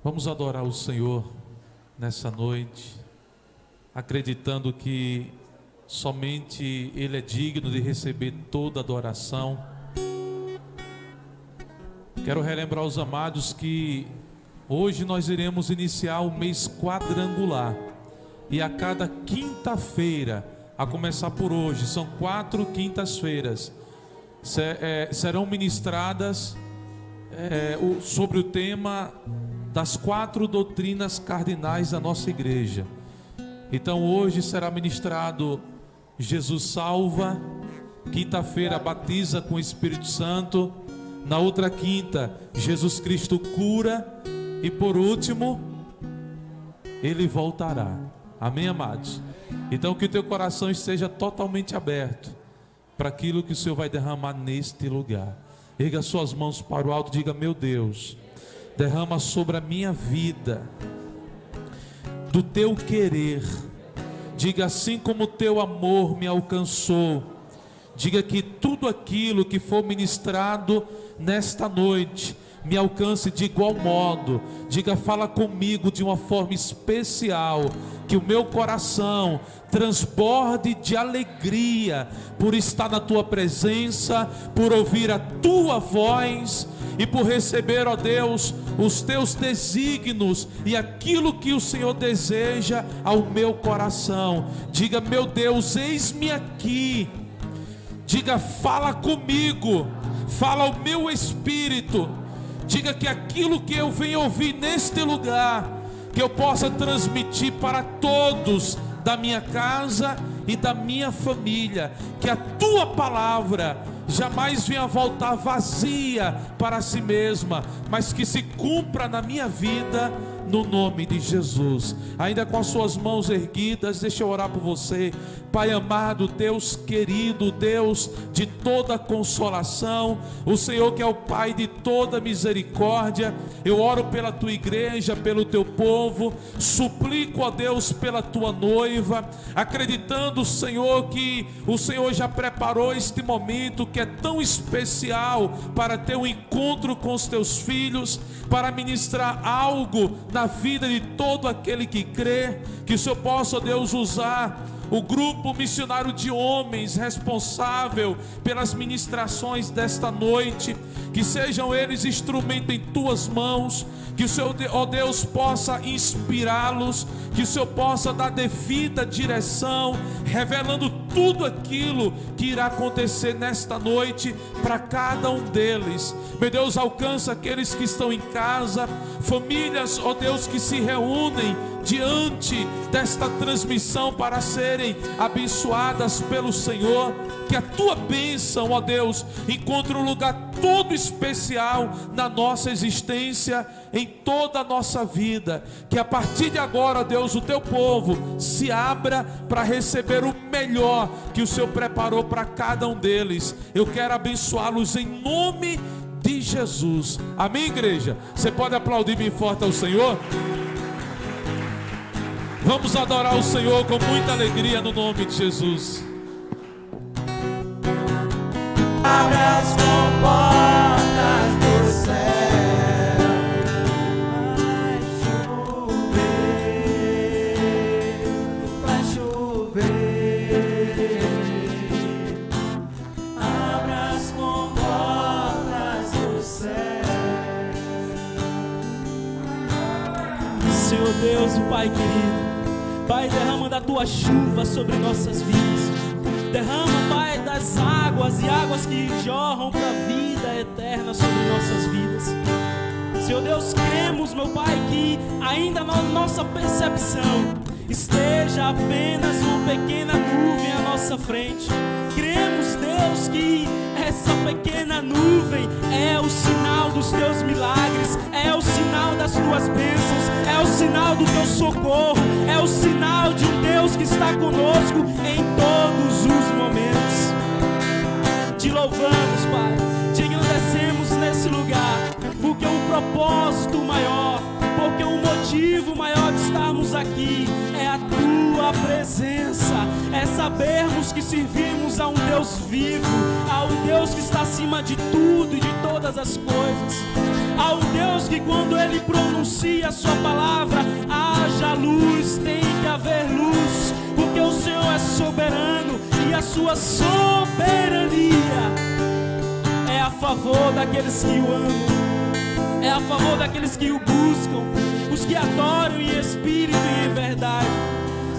Vamos adorar o Senhor nessa noite, acreditando que somente Ele é digno de receber toda adoração. Quero relembrar os amados que hoje nós iremos iniciar o mês quadrangular, e a cada quinta-feira, a começar por hoje, são 4 quintas-feiras, serão ministradas sobre o tema das 4 doutrinas cardinais da nossa igreja. Então hoje será ministrado Jesus salva, quinta-feira batiza com o Espírito Santo, na outra quinta Jesus Cristo cura, e por último Ele voltará. Amém, amados? Então que o teu coração esteja totalmente aberto para aquilo que o Senhor vai derramar neste lugar. Erga suas mãos para o alto, diga: meu Deus, derrama sobre a minha vida do teu querer. Diga: assim como o teu amor me alcançou. Diga que tudo aquilo que for ministrado nesta noite me alcance de igual modo. Diga: fala comigo de uma forma especial, que o meu coração transborde de alegria por estar na tua presença, por ouvir a tua voz e por receber, ó Deus, os teus desígnios e aquilo que o Senhor deseja ao meu coração. Diga: meu Deus, eis-me aqui. Diga: fala comigo, fala ao meu espírito. Diga que aquilo que eu venho ouvir neste lugar, que eu possa transmitir para todos da minha casa e da minha família. Que a tua palavra jamais venha voltar vazia para si mesma, mas que se cumpra na minha vida, no nome de Jesus. Ainda com as suas mãos erguidas, deixa eu orar por você. Pai amado, Deus querido, Deus de toda consolação, o Senhor que é o Pai de toda misericórdia, eu oro pela tua igreja, pelo teu povo, suplico a Deus pela tua noiva, acreditando, Senhor, que o Senhor já preparou este momento que é tão especial para ter um encontro com os teus filhos, para ministrar algo na vida de todo aquele que crê. Que o Senhor possa, Deus, usar o grupo missionário de homens responsável pelas ministrações desta noite, que sejam eles instrumento em tuas mãos, que o Senhor, ó Deus, possa inspirá-los, que o Senhor possa dar devida direção, revelando tudo aquilo que irá acontecer nesta noite para cada um deles. Meu Deus, alcança aqueles que estão em casa, famílias, ó Deus, que se reúnem diante desta transmissão para serem abençoadas pelo Senhor. Que a tua bênção, ó Deus, encontre um lugar todo especial na nossa existência, em toda a nossa vida. Que a partir de agora, ó Deus, o teu povo se abra para receber o melhor que o Senhor preparou para cada um deles. Eu quero abençoá-los em nome de Jesus. Amém, igreja? Você pode aplaudir bem forte ao Senhor? Vamos adorar o Senhor com muita alegria no nome de Jesus. Abra as comportas do céu, vai chover. Abra as comportas do céu. Senhor Deus, o Pai querido, Pai, derrama da tua chuva sobre nossas vidas. Derrama, Pai, das águas e águas que jorram para a vida eterna sobre nossas vidas. Senhor Deus, cremos, meu Pai, que ainda na nossa percepção esteja apenas uma pequena nuvem à nossa frente. Cremos, Deus, que essa pequena nuvem é o sinal dos teus milagres, é o sinal das tuas bênçãos, é o sinal do teu socorro, é o sinal de um Deus que está conosco em todos os momentos. Te louvamos, Pai, te agradecemos nesse lugar, porque um propósito maior, porque um motivo maior de estarmos aqui é a tua presença, é sabermos que servimos a um Deus vivo, a um Deus que está acima de tudo e de todas as coisas, Há um Deus que quando Ele pronuncia a sua palavra, haja luz, tem que haver luz, porque o Senhor é soberano e a sua soberania é a favor daqueles que o amam, é a favor daqueles que o buscam, os que adoram em espírito e em verdade.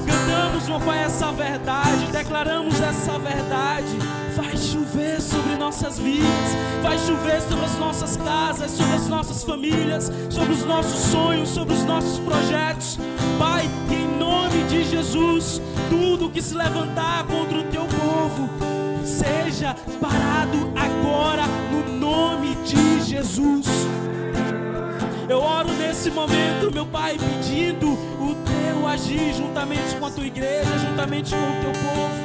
Cantamos, meu Pai, essa verdade, declaramos essa verdade. Vai chover sobre nossas vidas, vai chover sobre as nossas casas, sobre as nossas famílias, sobre os nossos sonhos, sobre os nossos projetos. Pai, em nome de Jesus, tudo que se levantar contra o teu povo, seja parado agora no nome de Jesus. Eu oro nesse momento, meu Pai, pedindo o teu agir juntamente com a tua igreja, juntamente com o teu povo.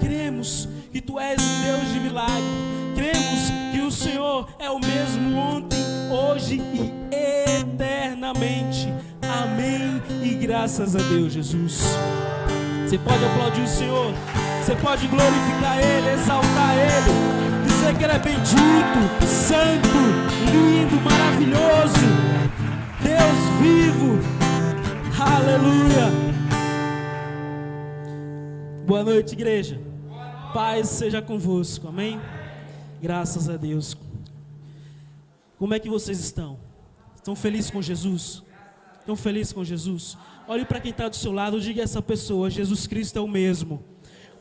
Cremos que tu és um Deus de milagre. Cremos que o Senhor é o mesmo ontem, hoje e eternamente. Amém e graças a Deus, Jesus. Você pode aplaudir o Senhor, você pode glorificar Ele, exaltar Ele, dizer que Ele é bendito, santo, lindo, maravilhoso, Deus vivo. Aleluia. Boa noite, igreja. Paz seja convosco, amém? Graças a Deus. Como é que vocês estão? Estão felizes com Jesus? Estão felizes com Jesus? Olhe para quem está do seu lado, diga a essa pessoa: Jesus Cristo é o mesmo,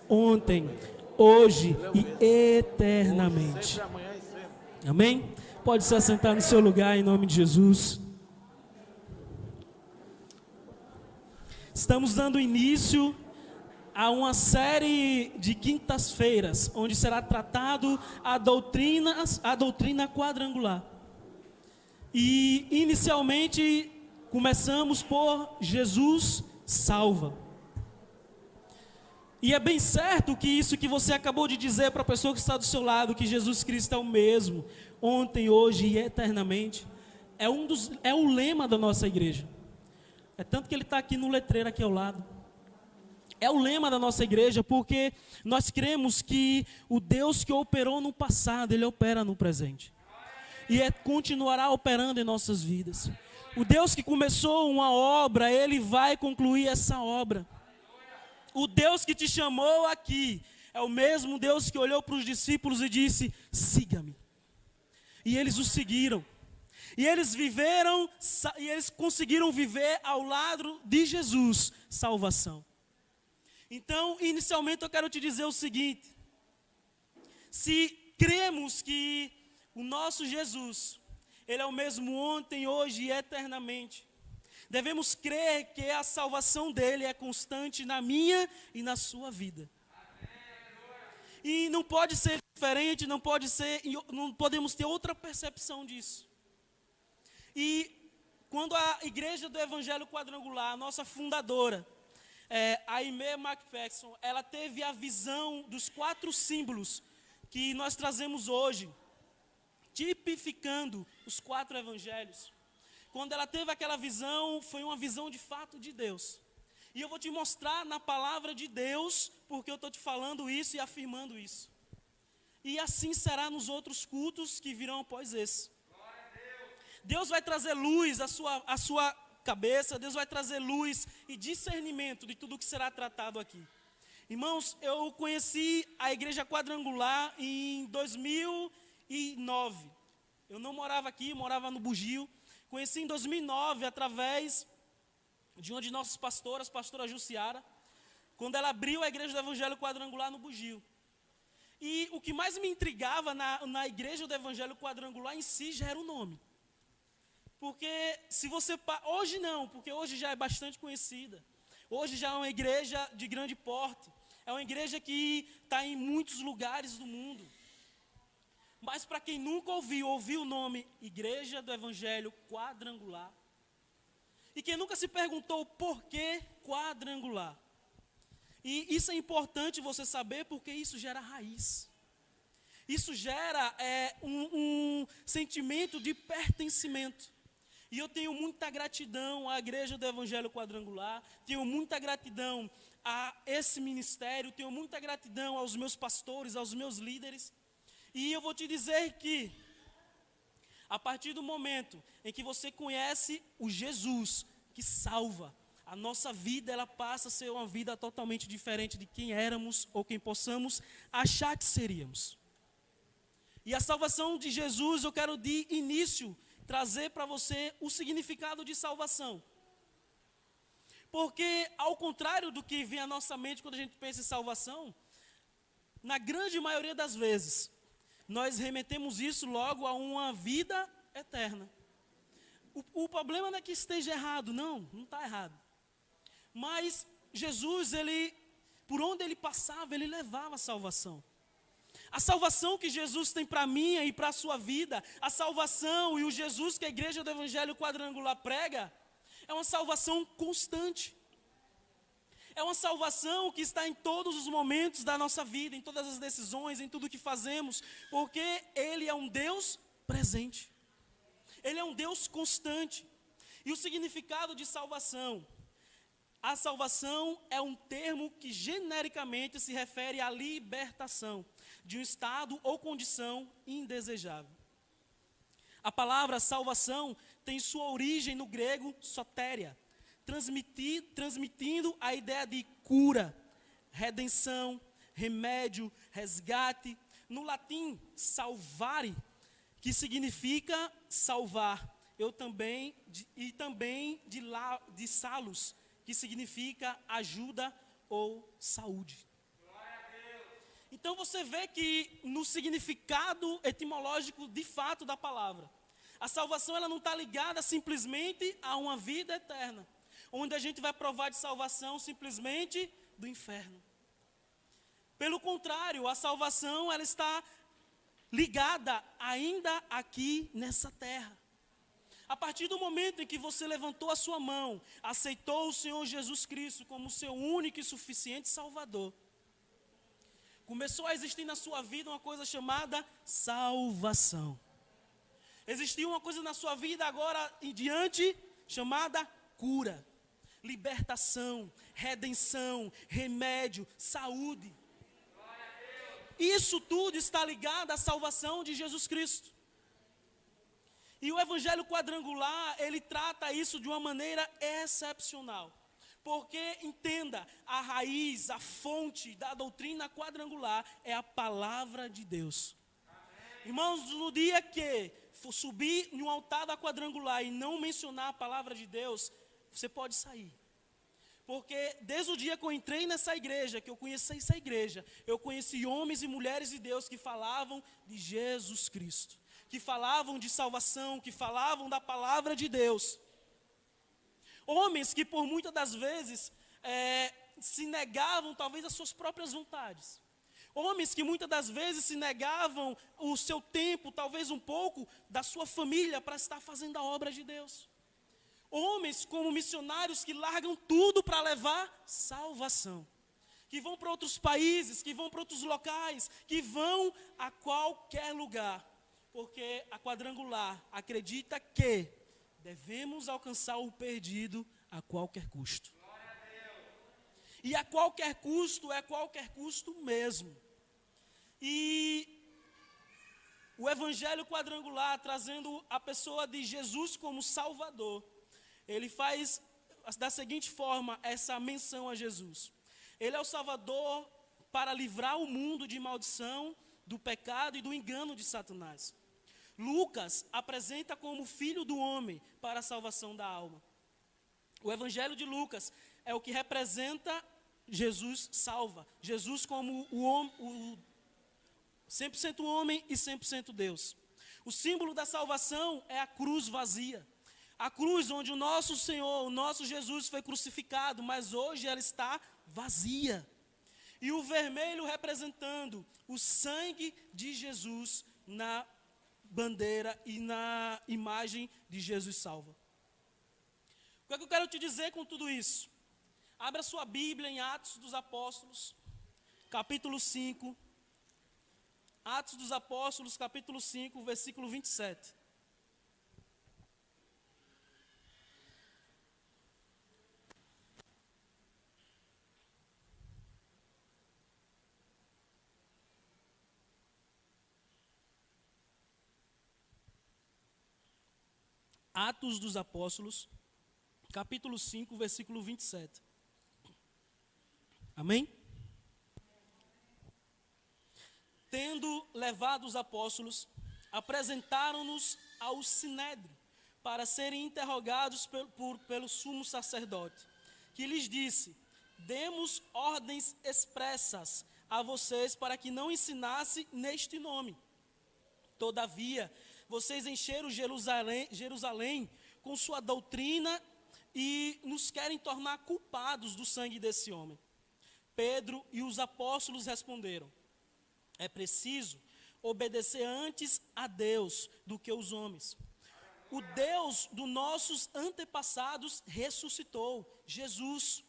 ontem, hoje e eternamente. Amém? Pode se assentar no seu lugar em nome de Jesus. Estamos dando início a uma série de quintas-feiras, onde será tratado a doutrina quadrangular. E inicialmente começamos por Jesus salva. E é bem certo que isso que você acabou de dizer para a pessoa que está do seu lado, que Jesus Cristo é o mesmo, ontem, hoje e eternamente, é o lema da nossa igreja. É tanto que ele está aqui no letreiro aqui ao lado. É o lema da nossa igreja, porque nós cremos que o Deus que operou no passado, Ele opera no presente. E continuará operando em nossas vidas. O Deus que começou uma obra, Ele vai concluir essa obra. O Deus que te chamou aqui é o mesmo Deus que olhou para os discípulos e disse: siga-me. E eles o seguiram. E eles viveram, e eles conseguiram viver ao lado de Jesus, salvação. Então, inicialmente eu quero te dizer o seguinte: se cremos que o nosso Jesus, Ele é o mesmo ontem, hoje e eternamente, devemos crer que a salvação dEle é constante na minha e na sua vida. E não pode ser diferente, não podemos ter outra percepção disso. E quando a Igreja do Evangelho Quadrangular, a nossa fundadora, a Aimee McPherson, ela teve a visão dos 4 símbolos que nós trazemos hoje, tipificando os 4 evangelhos. Quando ela teve aquela visão, foi uma visão de fato de Deus. E eu vou te mostrar na palavra de Deus, porque eu estou te falando isso e afirmando isso. E assim será nos outros cultos que virão após esse. Deus vai trazer luz à sua cabeça, Deus vai trazer luz e discernimento de tudo que será tratado aqui. Irmãos, eu conheci a Igreja Quadrangular em 2009. Eu não morava aqui, morava no Bugio. Conheci em 2009 através de uma de nossas pastoras, pastora Jussiara, quando ela abriu a Igreja do Evangelho Quadrangular no Bugio. E o que mais me intrigava na Igreja do Evangelho Quadrangular em si já era o nome. Porque se você... Hoje não, porque hoje já é bastante conhecida. Hoje já é uma igreja de grande porte. É uma igreja que está em muitos lugares do mundo. Mas para quem nunca ouviu o nome Igreja do Evangelho Quadrangular. E quem nunca se perguntou por que quadrangular. E isso é importante você saber, porque isso gera raiz. Isso gera um sentimento de pertencimento. E eu tenho muita gratidão à Igreja do Evangelho Quadrangular, tenho muita gratidão a esse ministério, tenho muita gratidão aos meus pastores, aos meus líderes. E eu vou te dizer que A partir do momento em que você conhece o Jesus que salva, a nossa vida ela passa a ser uma vida totalmente diferente de quem éramos ou quem possamos achar que seríamos. E a salvação de Jesus, eu quero de início trazer para você o significado de salvação. Porque, ao contrário do que vem à nossa mente quando a gente pensa em salvação, na grande maioria das vezes, nós remetemos isso logo a uma vida eterna. O problema não é que esteja errado, não está errado. Mas Jesus, por onde ele passava, ele levava a salvação. A salvação que Jesus tem para mim e para a sua vida, a salvação e o Jesus que a igreja do Evangelho Quadrangular prega, é uma salvação constante. É uma salvação que está em todos os momentos da nossa vida, em todas as decisões, em tudo que fazemos, porque Ele é um Deus presente. Ele é um Deus constante. E o significado de salvação? A salvação é um termo que genericamente se refere à libertação de um estado ou condição indesejável. A palavra salvação tem sua origem no grego sotéria, transmitindo a ideia de cura, redenção, remédio, resgate. No latim, salvare, que significa salvar, e também de salus, que significa ajuda ou saúde. Então você vê que no significado etimológico de fato da palavra, a salvação ela não está ligada simplesmente a uma vida eterna, onde a gente vai provar de salvação simplesmente do inferno. Pelo contrário, a salvação ela está ligada ainda aqui nessa terra. A partir do momento em que você levantou a sua mão, aceitou o Senhor Jesus Cristo como seu único e suficiente Salvador, começou a existir na sua vida uma coisa chamada salvação. Existiu uma coisa na sua vida agora em diante chamada cura, libertação, redenção, remédio, saúde. Isso tudo está ligado à salvação de Jesus Cristo. E o Evangelho Quadrangular, ele trata isso de uma maneira excepcional. Porque, entenda, a raiz, a fonte da doutrina quadrangular é a palavra de Deus. Amém. Irmãos, no dia que for subir em um altar da quadrangular e não mencionar a palavra de Deus, você pode sair. Porque desde o dia que eu entrei nessa igreja, que eu conheci essa igreja, eu conheci homens e mulheres de Deus que falavam de Jesus Cristo, que falavam de salvação, que falavam da palavra de Deus. Homens que por muitas das vezes se negavam talvez às suas próprias vontades. Homens que muitas das vezes se negavam o seu tempo, talvez um pouco, da sua família para estar fazendo a obra de Deus. Homens como missionários que largam tudo para levar salvação. Que vão para outros países, que vão para outros locais, que vão a qualquer lugar. Porque a quadrangular acredita que devemos alcançar o perdido a qualquer custo. E a qualquer custo é qualquer custo mesmo. E o Evangelho Quadrangular, trazendo a pessoa de Jesus como Salvador, ele faz da seguinte forma essa menção a Jesus. Ele é o Salvador para livrar o mundo de maldição, do pecado e do engano de Satanás. Lucas apresenta como Filho do Homem para a salvação da alma. O Evangelho de Lucas é o que representa Jesus salva. Jesus como o 100% homem e 100% Deus. O símbolo da salvação é a cruz vazia. A cruz onde o nosso Senhor, o nosso Jesus foi crucificado, mas hoje ela está vazia. E o vermelho representando o sangue de Jesus na bandeira e na imagem de Jesus salva. O que é que eu quero te dizer com tudo isso? Abra sua Bíblia em Atos dos Apóstolos, capítulo 5. Atos dos Apóstolos, capítulo 5, versículo 27. Atos dos Apóstolos, capítulo 5, versículo 27. Amém? Tendo levado os apóstolos, apresentaram-nos ao sinédrio para serem interrogados pelo sumo sacerdote, que lhes disse: demos ordens expressas a vocês para que não ensinasse neste nome. Todavia, vocês encheram Jerusalém com sua doutrina e nos querem tornar culpados do sangue desse homem. Pedro e os apóstolos responderam: é preciso obedecer antes a Deus do que os homens. O Deus dos nossos antepassados ressuscitou Jesus,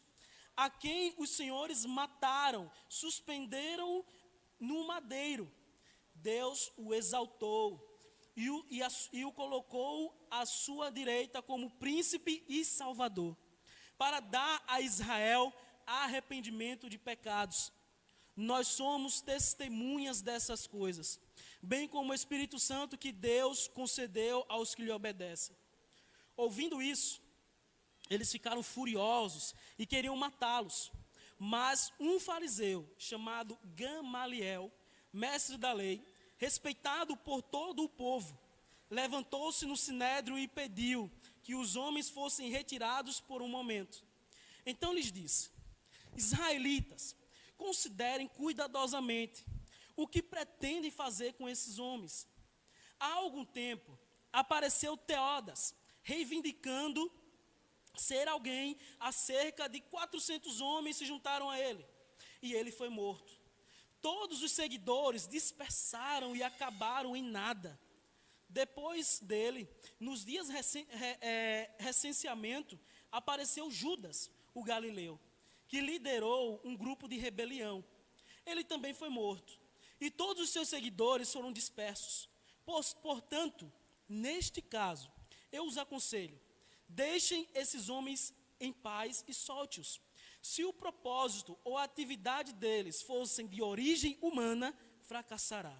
a quem os senhores mataram, suspenderam no madeiro. Deus o exaltou e o colocou à sua direita como príncipe e salvador, para dar a Israel arrependimento de pecados. Nós somos testemunhas dessas coisas, bem como o Espírito Santo que Deus concedeu aos que lhe obedecem. Ouvindo isso, eles ficaram furiosos e queriam matá-los. Mas um fariseu chamado Gamaliel, mestre da lei, respeitado por todo o povo, levantou-se no sinédrio e pediu que os homens fossem retirados por um momento. Então lhes disse: israelitas, considerem cuidadosamente o que pretendem fazer com esses homens. Há algum tempo apareceu Teodas, reivindicando ser alguém. Cerca de 400 homens se juntaram a ele, e ele foi morto. Todos os seguidores dispersaram e acabaram em nada. Depois dele, nos dias recenseamento, apareceu Judas, o galileu, que liderou um grupo de rebelião. Ele também foi morto, e todos os seus seguidores foram dispersos. Portanto, neste caso, eu os aconselho: deixem esses homens em paz e solte-os. Se o propósito ou a atividade deles fossem de origem humana, fracassará.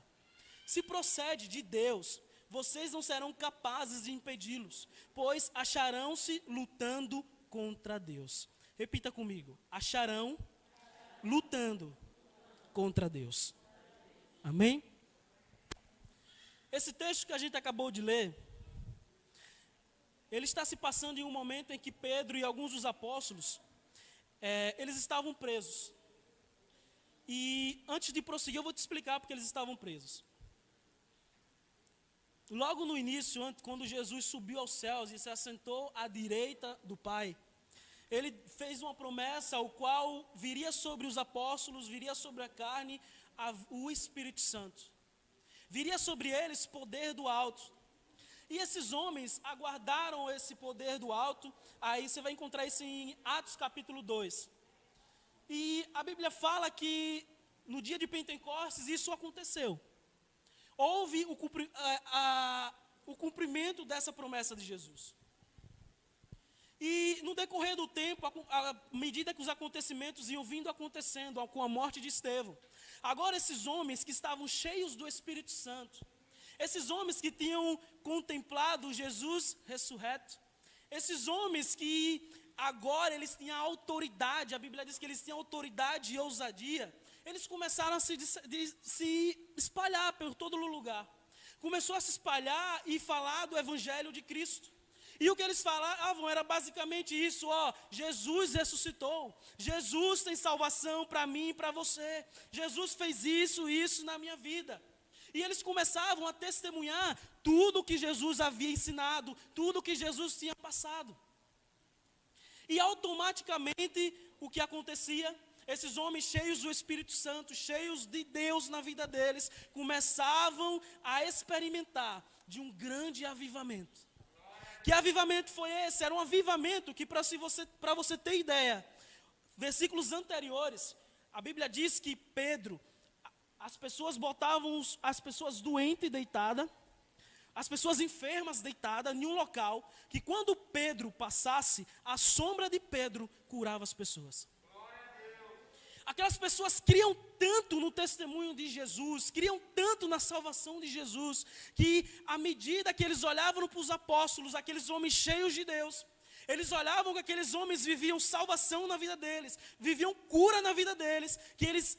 Se procede de Deus, vocês não serão capazes de impedi-los, pois acharão-se lutando contra Deus. Repita comigo: acharão lutando contra Deus. Amém? Esse texto que a gente acabou de ler, ele está se passando em um momento em que Pedro e alguns dos apóstolos, eles estavam presos. E antes de prosseguir, eu vou te explicar porque eles estavam presos. Logo no início, quando Jesus subiu aos céus e se assentou à direita do Pai, ele fez uma promessa ao qual viria sobre os apóstolos, viria sobre a carne, o Espírito Santo. Viria sobre eles poder do alto. E esses homens aguardaram esse poder do alto. Aí você vai encontrar isso em Atos capítulo 2. E a Bíblia fala que no dia de Pentecostes isso aconteceu. Houve o cumprimento dessa promessa de Jesus. E no decorrer do tempo, à medida que os acontecimentos iam vindo acontecendo, com a morte de Estevão, agora esses homens que estavam cheios do Espírito Santo, esses homens que tinham contemplado Jesus ressurreto, esses homens que agora eles tinham autoridade, a Bíblia diz que eles tinham autoridade e ousadia, eles começaram a se espalhar por todo lugar. Começou a se espalhar e falar do Evangelho de Cristo. E o que eles falavam era basicamente isso: Jesus ressuscitou, Jesus tem salvação para mim e para você, Jesus fez isso na minha vida. E eles começavam a testemunhar tudo o que Jesus havia ensinado, tudo o que Jesus tinha passado. E automaticamente o que acontecia? Esses homens cheios do Espírito Santo, cheios de Deus na vida deles, começavam a experimentar de um grande avivamento. Que avivamento foi esse? Era um avivamento que, para você ter ideia, versículos anteriores, a Bíblia diz que Pedro, as pessoas botavam as pessoas doentes deitadas, as pessoas enfermas deitadas em um local, que quando Pedro passasse, a sombra de Pedro curava as pessoas. Aquelas pessoas criam tanto no testemunho de Jesus, criam tanto na salvação de Jesus, que à medida que eles olhavam para os apóstolos, aqueles homens cheios de Deus, eles olhavam que aqueles homens viviam salvação na vida deles, viviam cura na vida deles, que eles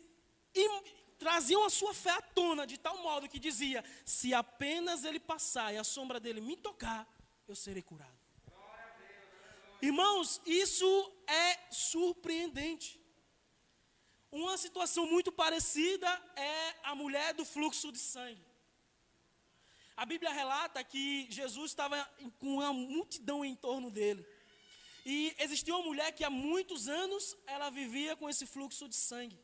traziam a sua fé à tona, de tal modo que dizia: se apenas ele passar e a sombra dele me tocar, eu serei curado. Irmãos, isso é surpreendente. Uma situação muito parecida é a mulher do fluxo de sangue. A Bíblia relata que Jesus estava com uma multidão em torno dele. E existia uma mulher que há muitos anos ela vivia com esse fluxo de sangue.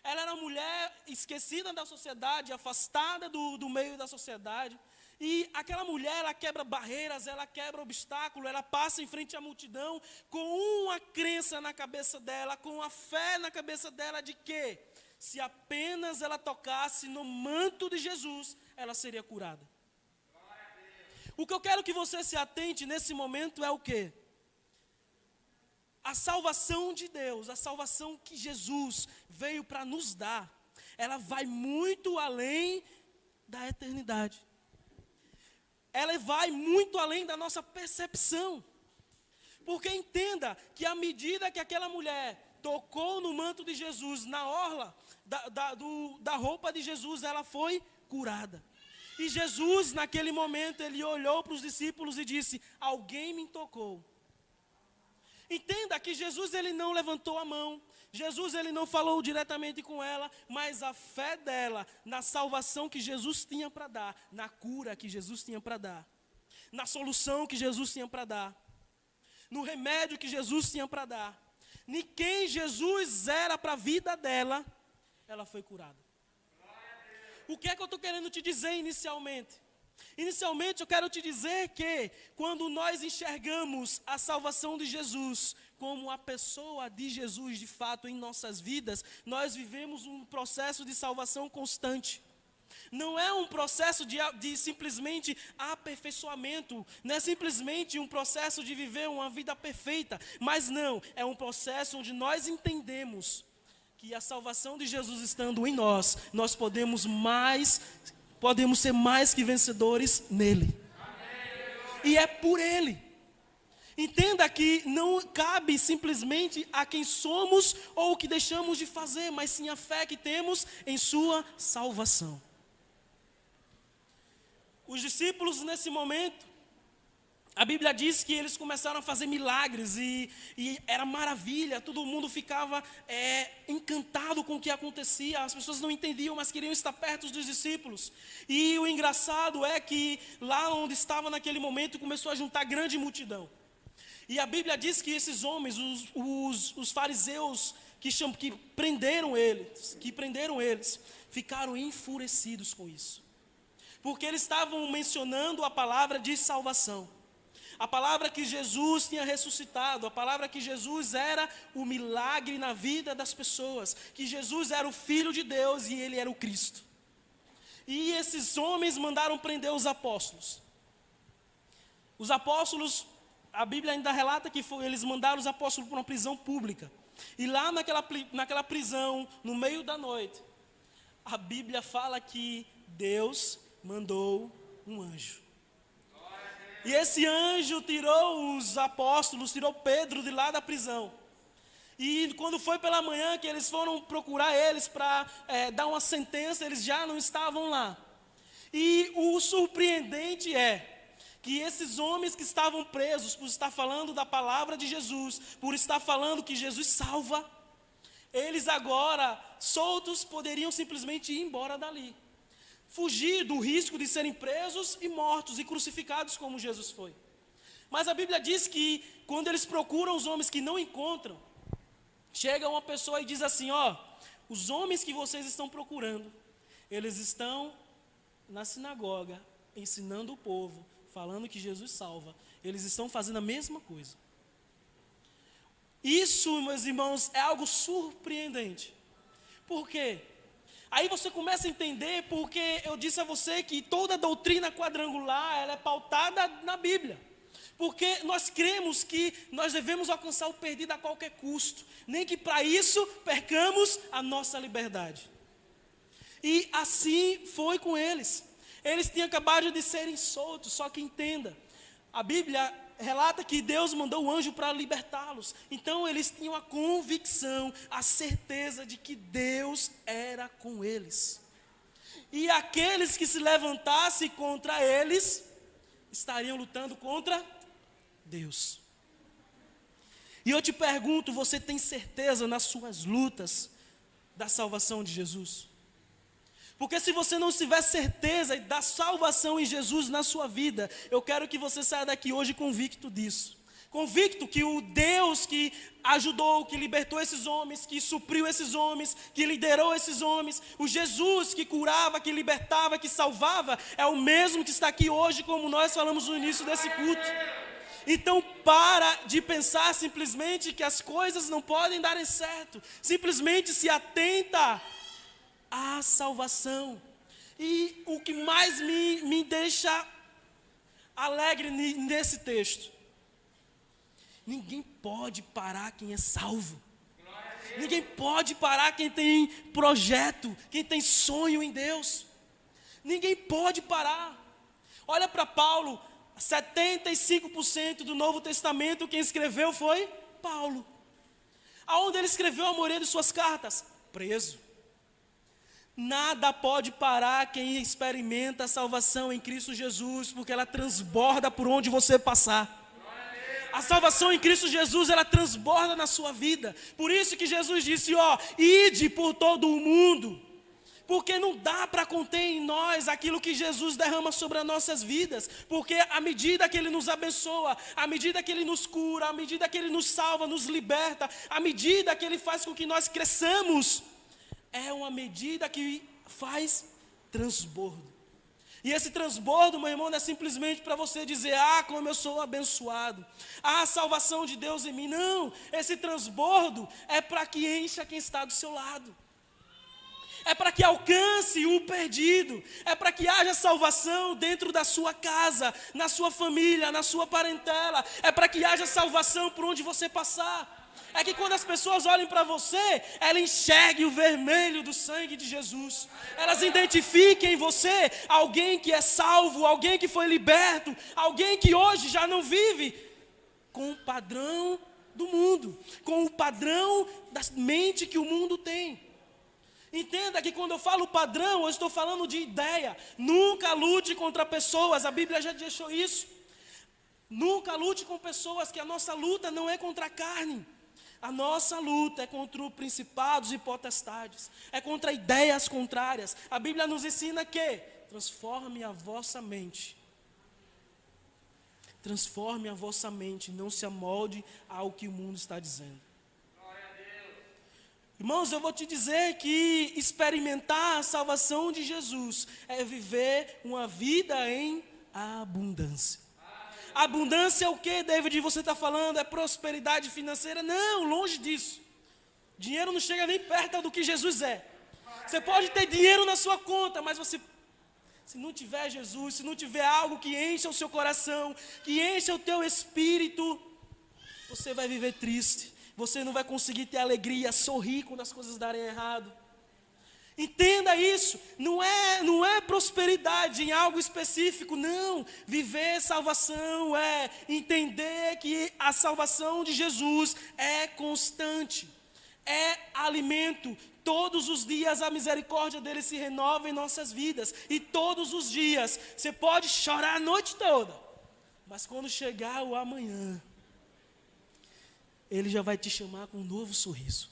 Ela era uma mulher esquecida da sociedade, afastada do meio da sociedade. E aquela mulher, ela quebra barreiras, ela quebra obstáculos, ela passa em frente à multidão com uma crença na cabeça dela, com a fé na cabeça dela de que, se apenas ela tocasse no manto de Jesus, ela seria curada. O que eu quero que você se atente nesse momento é o quê? A salvação de Deus, a salvação que Jesus veio para nos dar, ela vai muito além da eternidade. Ela vai muito além da nossa percepção. Porque entenda que à medida que aquela mulher tocou no manto de Jesus, na orla da roupa de Jesus, ela foi curada. E Jesus, naquele momento, ele olhou para os discípulos e disse: alguém me tocou. Entenda que Jesus, ele não levantou a mão, Jesus, ele não falou diretamente com ela, mas a fé dela na salvação que Jesus tinha para dar, na cura que Jesus tinha para dar, na solução que Jesus tinha para dar, no remédio que Jesus tinha para dar, em quem Jesus era para a vida dela, ela foi curada. O que é que eu estou querendo te dizer inicialmente? Inicialmente eu quero te dizer que quando nós enxergamos a salvação de Jesus como a pessoa de Jesus de fato em nossas vidas, nós vivemos um processo de salvação constante. Não é um processo de simplesmente aperfeiçoamento, não é simplesmente um processo de viver uma vida perfeita, mas não, é um processo onde nós entendemos que a salvação de Jesus estando em nós, nós podemos ser mais que vencedores nele. E é por ele. Entenda que não cabe simplesmente a quem somos ou o que deixamos de fazer, mas sim a fé que temos em sua salvação. Os discípulos nesse momento, a Bíblia diz que eles começaram a fazer milagres e era maravilha, todo mundo ficava encantado com o que acontecia, as pessoas não entendiam, mas queriam estar perto dos discípulos. E o engraçado é que lá onde estava naquele momento começou a juntar grande multidão. E a Bíblia diz que esses homens, os fariseus que prenderam eles, ficaram enfurecidos com isso. Porque eles estavam mencionando a palavra de salvação. A palavra que Jesus tinha ressuscitado, a palavra que Jesus era o milagre na vida das pessoas, que Jesus era o Filho de Deus e ele era o Cristo. E esses homens mandaram prender os apóstolos. Os apóstolos, a Bíblia ainda relata que eles mandaram os apóstolos para uma prisão pública. E lá naquela prisão, no meio da noite, a Bíblia fala que Deus mandou um anjo. E esse anjo tirou os apóstolos, tirou Pedro de lá da prisão. E quando foi pela manhã que eles foram procurar eles para dar uma sentença, eles já não estavam lá. E o surpreendente é que esses homens que estavam presos por estar falando da palavra de Jesus, por estar falando que Jesus salva, eles agora, soltos, poderiam simplesmente ir embora dali. Fugir do risco de serem presos e mortos e crucificados como Jesus foi. Mas a Bíblia diz que quando eles procuram os homens que não encontram, chega uma pessoa e diz assim: os homens que vocês estão procurando, eles estão na sinagoga, ensinando o povo, falando que Jesus salva. Eles estão fazendo a mesma coisa. Isso, meus irmãos, é algo surpreendente. Por quê? Aí você começa a entender porque eu disse a você que toda doutrina quadrangular ela é pautada na Bíblia. Porque nós cremos que nós devemos alcançar o perdido a qualquer custo, nem que para isso percamos a nossa liberdade. E assim foi com eles. Eles tinham acabado de serem soltos, só que entenda, a Bíblia relata que Deus mandou o anjo para libertá-los. Então eles tinham a convicção, a certeza de que Deus era com eles. E aqueles que se levantassem contra eles, estariam lutando contra Deus. E eu te pergunto, você tem certeza nas suas lutas da salvação de Jesus? Porque se você não tiver certeza da salvação em Jesus na sua vida, eu quero que você saia daqui hoje convicto disso. Convicto que o Deus que ajudou, que libertou esses homens, que supriu esses homens, que liderou esses homens, o Jesus que curava, que libertava, que salvava, é o mesmo que está aqui hoje, como nós falamos no início desse culto. Então para de pensar simplesmente que as coisas não podem dar certo. Simplesmente se atenta à salvação. E o que mais me deixa alegre nesse texto: ninguém pode parar quem é salvo. Ninguém pode parar quem tem projeto, quem tem sonho em Deus. Ninguém pode parar. Olha para Paulo, 75% do Novo Testamento quem escreveu foi Paulo. Aonde ele escreveu a maioria de suas cartas? Preso. Nada pode parar quem experimenta a salvação em Cristo Jesus, porque ela transborda por onde você passar. A salvação em Cristo Jesus, ela transborda na sua vida. Por isso que Jesus disse, ide por todo o mundo. Porque não dá para conter em nós aquilo que Jesus derrama sobre as nossas vidas. Porque à medida que Ele nos abençoa, à medida que Ele nos cura, à medida que Ele nos salva, nos liberta, à medida que Ele faz com que nós cresçamos, é uma medida que faz transbordo. E esse transbordo, meu irmão, não é simplesmente para você dizer, como eu sou abençoado, a salvação de Deus em mim. Não, esse transbordo é para que encha quem está do seu lado. É para que alcance o perdido. É para que haja salvação dentro da sua casa, na sua família, na sua parentela. É para que haja salvação por onde você passar. É que quando as pessoas olhem para você, elas enxerguem o vermelho do sangue de Jesus. Elas identifiquem em você alguém que é salvo, alguém que foi liberto, alguém que hoje já não vive com o padrão do mundo, com o padrão da mente que o mundo tem. Entenda que quando eu falo padrão, eu estou falando de ideia. Nunca lute contra pessoas, a Bíblia já deixou isso. Nunca lute com pessoas, que a nossa luta não é contra a carne. A nossa luta é contra os principados e potestades, é contra ideias contrárias. A Bíblia nos ensina que transforme a vossa mente. Transforme a vossa mente, não se amolde ao que o mundo está dizendo. Irmãos, eu vou te dizer que experimentar a salvação de Jesus é viver uma vida em abundância. Abundância é o que, David, você está falando? É prosperidade financeira? Não, longe disso. Dinheiro não chega nem perto do que Jesus é. Você pode ter dinheiro na sua conta, mas se não tiver Jesus, se não tiver algo que encha o seu coração, que encha o teu espírito, você vai viver triste. Você não vai conseguir ter alegria, sorrir quando as coisas darem errado. Entenda isso, não é prosperidade em algo específico, não. Viver salvação é entender que a salvação de Jesus é constante, é alimento. Todos os dias a misericórdia dele se renova em nossas vidas. E todos os dias, você pode chorar a noite toda, mas quando chegar o amanhã, Ele já vai te chamar com um novo sorriso.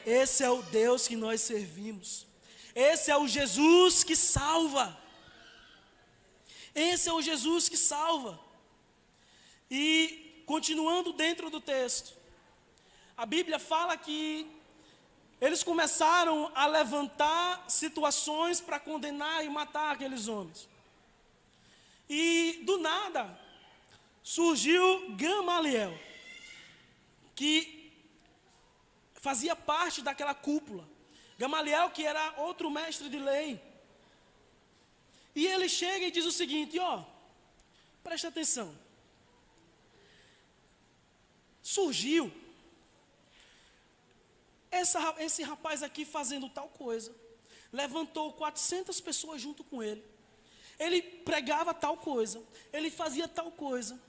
Esse é o Deus que nós servimos. Esse é o Jesus que salva. Esse é o Jesus que salva. E continuando dentro do texto, a Bíblia fala que eles começaram a levantar situações para condenar e matar aqueles homens. E do nada surgiu Gamaliel, que fazia parte daquela cúpula. Gamaliel, que era outro mestre de lei. E ele chega e diz o seguinte: Preste atenção. Surgiu esse rapaz aqui fazendo tal coisa. Levantou 400 pessoas junto com ele. Ele pregava tal coisa. Ele fazia tal coisa.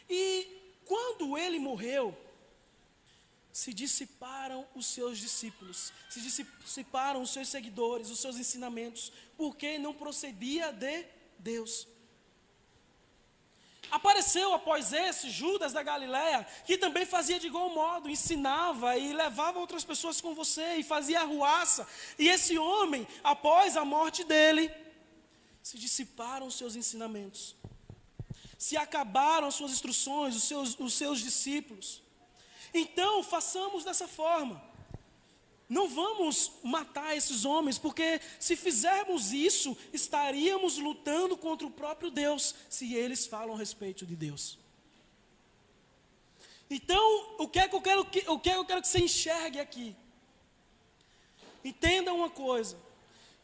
E quando ele morreu, se dissiparam os seus discípulos, se dissiparam os seus seguidores, os seus ensinamentos, porque não procedia de Deus. Apareceu após esse Judas da Galileia, que também fazia de igual modo, ensinava e levava outras pessoas com você e fazia arruaça. E esse homem, após a morte dele, se dissiparam os seus ensinamentos, se acabaram as suas instruções, os seus discípulos. Então, façamos dessa forma. Não vamos matar esses homens, porque se fizermos isso, estaríamos lutando contra o próprio Deus, se eles falam a respeito de Deus. Então, o que é que eu quero que você enxergue aqui? Entenda uma coisa: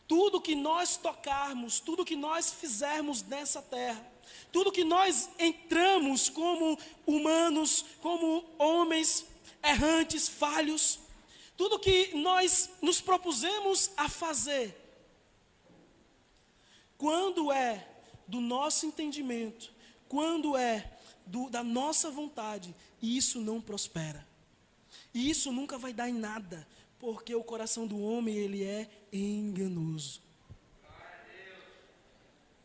tudo que nós tocarmos, tudo que nós fizermos nessa terra, tudo que nós entramos como humanos, como homens errantes, falhos, tudo que nós nos propusemos a fazer, quando é do nosso entendimento, quando é da nossa vontade, isso não prospera. E isso nunca vai dar em nada, porque o coração do homem, ele é enganoso.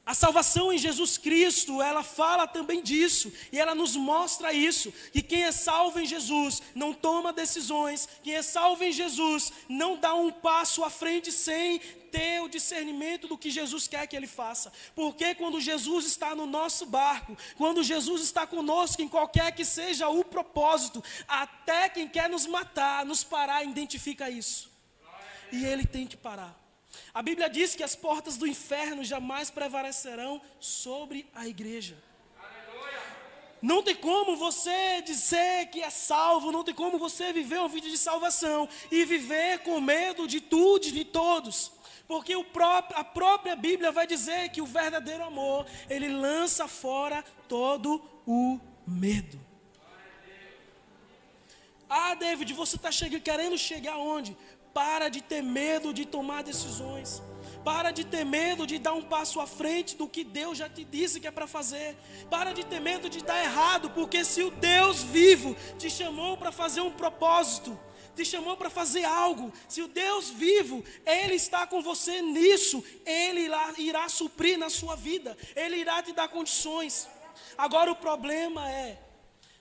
A salvação em Jesus Cristo, ela fala também disso, e ela nos mostra isso, que quem é salvo em Jesus não toma decisões, quem é salvo em Jesus não dá um passo à frente sem ter o discernimento do que Jesus quer que ele faça. Porque quando Jesus está no nosso barco, quando Jesus está conosco, em qualquer que seja o propósito, até quem quer nos matar, nos parar, identifica isso. E ele tem que parar. A Bíblia diz que as portas do inferno jamais prevalecerão sobre a igreja. Não tem como você dizer que é salvo, não tem como você viver uma vida de salvação e viver com medo de tudo e de todos. Porque a própria Bíblia vai dizer que o verdadeiro amor, ele lança fora todo o medo. Ah, David, você está querendo chegar aonde? Para de ter medo de tomar decisões. Para de ter medo de dar um passo à frente do que Deus já te disse que é para fazer. Para de ter medo de dar errado, porque se o Deus vivo te chamou para fazer um propósito, te chamou para fazer algo, se o Deus vivo, Ele está com você nisso, Ele irá suprir na sua vida, Ele irá te dar condições. Agora o problema é,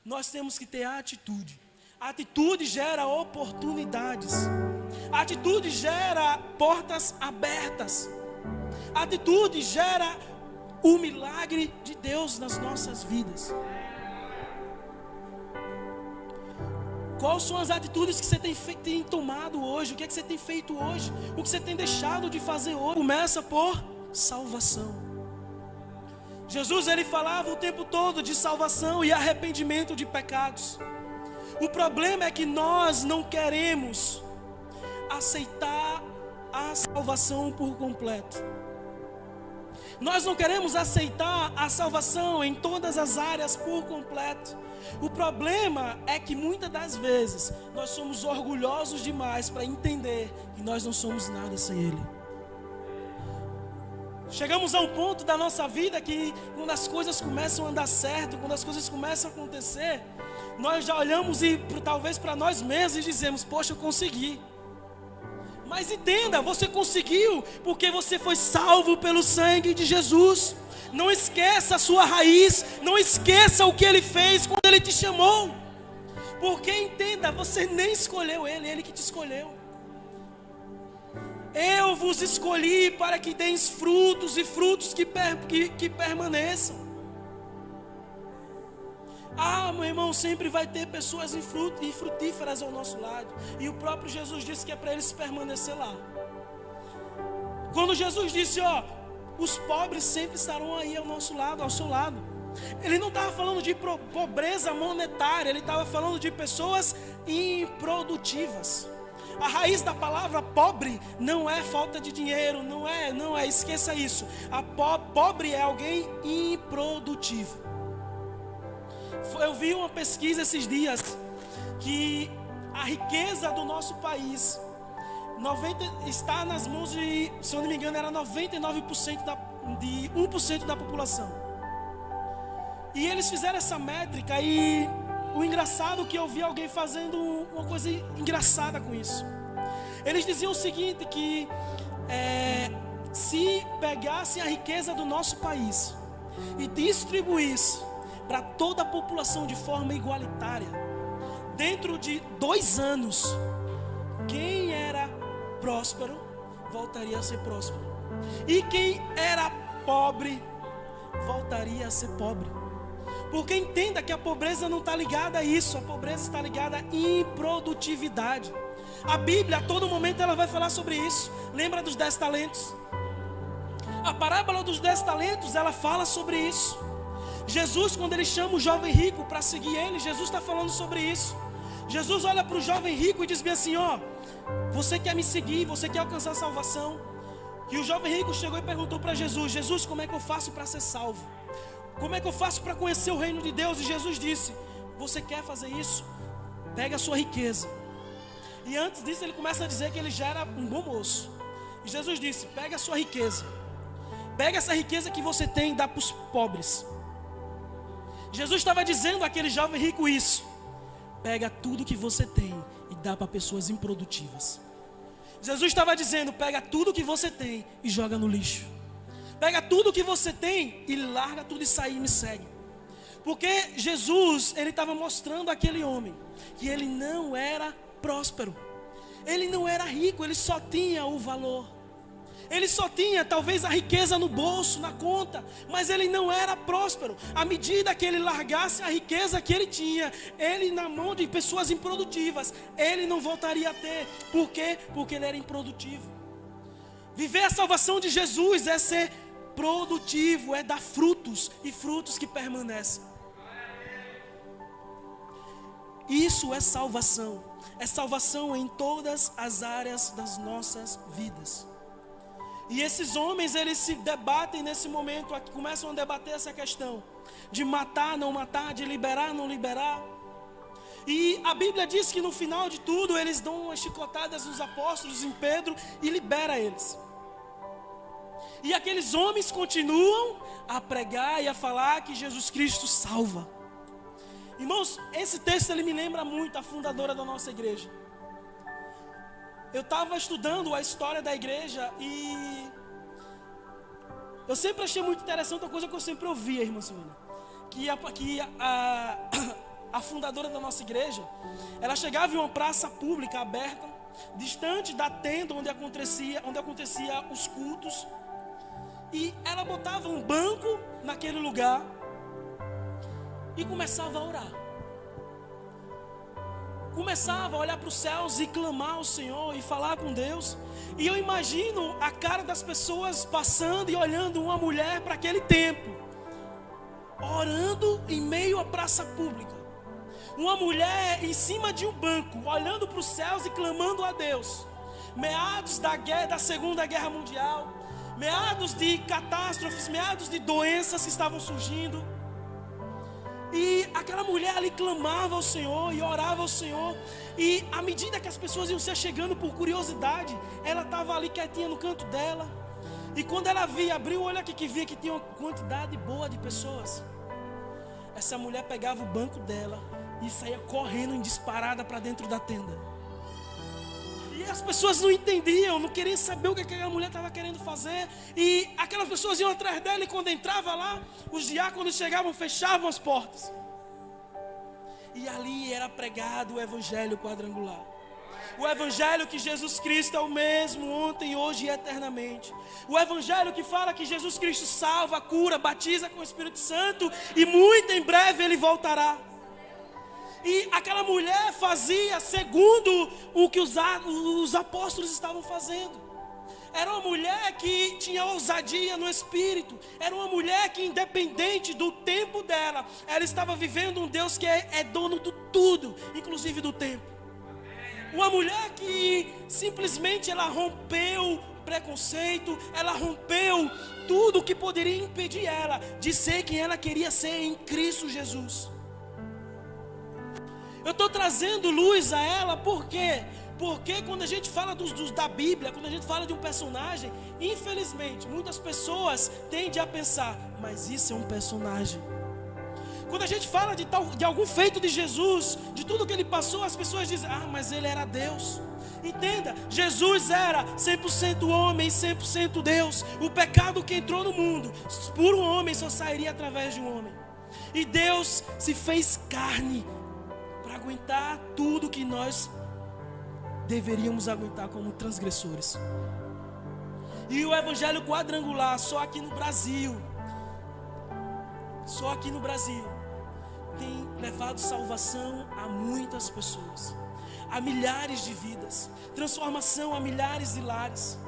nós temos que ter atitude. A atitude gera oportunidades. A atitude gera portas abertas. A atitude gera o milagre de Deus nas nossas vidas. Quais são as atitudes que você tem tomado hoje? O que é que você tem feito hoje? O que você tem deixado de fazer hoje? Começa por salvação. Jesus, ele falava o tempo todo de salvação e arrependimento de pecados. O problema é que nós não queremos aceitar a salvação por completo. Nós não queremos aceitar a salvação em todas as áreas por completo. O problema é que muitas das vezes nós somos orgulhosos demais para entender que nós não somos nada sem Ele. Chegamos a um ponto da nossa vida que quando as coisas começam a andar certo, quando as coisas começam a acontecer, nós já olhamos e talvez para nós mesmos e dizemos, poxa, eu consegui. Mas entenda, você conseguiu porque você foi salvo pelo sangue de Jesus. Não esqueça a sua raiz, não esqueça o que Ele fez quando Ele te chamou. Porque entenda, você nem escolheu Ele, Ele que te escolheu. Eu vos escolhi para que deis frutos e frutos que permaneçam. Ah, meu irmão, sempre vai ter pessoas infrutíferas ao nosso lado. E o próprio Jesus disse que é para eles permanecer lá. Quando Jesus disse, os pobres sempre estarão aí ao nosso lado, ao seu lado. Ele não estava falando de pobreza monetária, ele estava falando de pessoas improdutivas. A raiz da palavra pobre não é falta de dinheiro, não é, esqueça isso. Pobre é alguém improdutivo. Eu vi uma pesquisa esses dias que a riqueza do nosso país está nas mãos de, se eu não me engano, era 99% de 1% da população. E eles fizeram essa métrica e o engraçado é que eu vi alguém fazendo uma coisa engraçada com isso. Eles diziam o seguinte, que se pegassem a riqueza do nosso país e distribuísse para toda a população de forma igualitária, dentro de 2 anos, quem era próspero voltaria a ser próspero, e quem era pobre voltaria a ser pobre. Porque entenda que a pobreza não está ligada a isso, a pobreza está ligada à improdutividade. A Bíblia a todo momento ela vai falar sobre isso. Lembra dos 10 talentos? A parábola dos 10 talentos ela fala sobre isso. Jesus, quando ele chama o jovem rico para seguir ele, Jesus está falando sobre isso. Jesus olha para o jovem rico e diz bem assim, ó, você quer me seguir, você quer alcançar a salvação? E o jovem rico chegou e perguntou para Jesus, Jesus, como é que eu faço para ser salvo? Como é que eu faço para conhecer o reino de Deus? E Jesus disse, você quer fazer isso? Pega a sua riqueza. E antes disso ele começa a dizer que ele já era um bom moço. E Jesus disse, pega a sua riqueza. Pega essa riqueza que você tem e dá para os pobres. Jesus estava dizendo àquele jovem rico isso. Pega tudo que você tem e dá para pessoas improdutivas. Jesus estava dizendo, pega tudo que você tem e joga no lixo. Pega tudo que você tem e larga tudo e sai e me segue. Porque Jesus, ele estava mostrando àquele homem que ele não era próspero. Ele não era rico, ele só tinha o valor. Ele só tinha talvez a riqueza no bolso, na conta, mas ele não era próspero. À medida que ele largasse a riqueza que ele tinha, ele na mão de pessoas improdutivas, ele não voltaria a ter. Por quê? Porque ele era improdutivo. Viver a salvação de Jesus é ser produtivo, é dar frutos e frutos que permanecem. Isso é salvação. É salvação em todas as áreas das nossas vidas. E esses homens, eles se debatem nesse momento, começam a debater essa questão de matar, não matar, de liberar, não liberar. E a Bíblia diz que no final de tudo, eles dão umas chicotadas nos apóstolos, em Pedro, e libera eles. E aqueles homens continuam a pregar e a falar que Jesus Cristo salva. Irmãos, esse texto ele me lembra muito a fundadora da nossa igreja. Eu estava estudando a história da igreja e eu sempre achei muito interessante uma coisa que eu sempre ouvia, irmã Silvana, que a fundadora da nossa igreja, ela chegava em uma praça pública aberta, distante da tenda onde acontecia os cultos, e ela botava um banco naquele lugar e começava a orar. Começava a olhar para os céus e clamar ao Senhor e falar com Deus. E eu imagino a cara das pessoas passando e olhando uma mulher para aquele templo, orando em meio à praça pública. Uma mulher em cima de um banco, olhando para os céus e clamando a Deus. Meados da Segunda Guerra Mundial, meados de catástrofes, meados de doenças que estavam surgindo. E aquela mulher ali clamava ao Senhor e orava ao Senhor. E à medida que as pessoas iam se chegando por curiosidade, ela estava ali quietinha no canto dela. E quando ela abriu o olho aqui, que via que tinha uma quantidade boa de pessoas, essa mulher pegava o banco dela e saía correndo em disparada para dentro da tenda. E as pessoas não entendiam, não queriam saber o que aquela mulher estava querendo fazer. E aquelas pessoas iam atrás dela e quando entrava lá, os diáconos chegavam, fechavam as portas. E ali era pregado o evangelho quadrangular. O evangelho que Jesus Cristo é o mesmo ontem, hoje e eternamente. O evangelho que fala que Jesus Cristo salva, cura, batiza com o Espírito Santo e muito em breve ele voltará. E aquela mulher fazia segundo o que os apóstolos estavam fazendo. Era uma mulher que tinha ousadia no espírito. Era uma mulher que, independente do tempo dela, ela estava vivendo um Deus que é dono de tudo, inclusive do tempo. Uma mulher que simplesmente ela rompeu preconceito, ela rompeu tudo que poderia impedir ela de ser quem ela queria ser em Cristo Jesus. Eu estou trazendo luz a ela, por quê? Porque quando a gente fala da Bíblia, quando a gente fala de um personagem, infelizmente, muitas pessoas tendem a pensar, mas isso é um personagem. Quando a gente fala de algum feito de Jesus, de tudo que ele passou, as pessoas dizem, mas ele era Deus. Entenda, Jesus era 100% homem e 100% Deus. O pecado que entrou no mundo, por um homem, só sairia através de um homem. E Deus se fez carne para aguentar tudo que nós deveríamos aguentar como transgressores. E o evangelho quadrangular, só aqui no Brasil, tem levado salvação a muitas pessoas, a milhares de vidas, transformação a milhares de lares.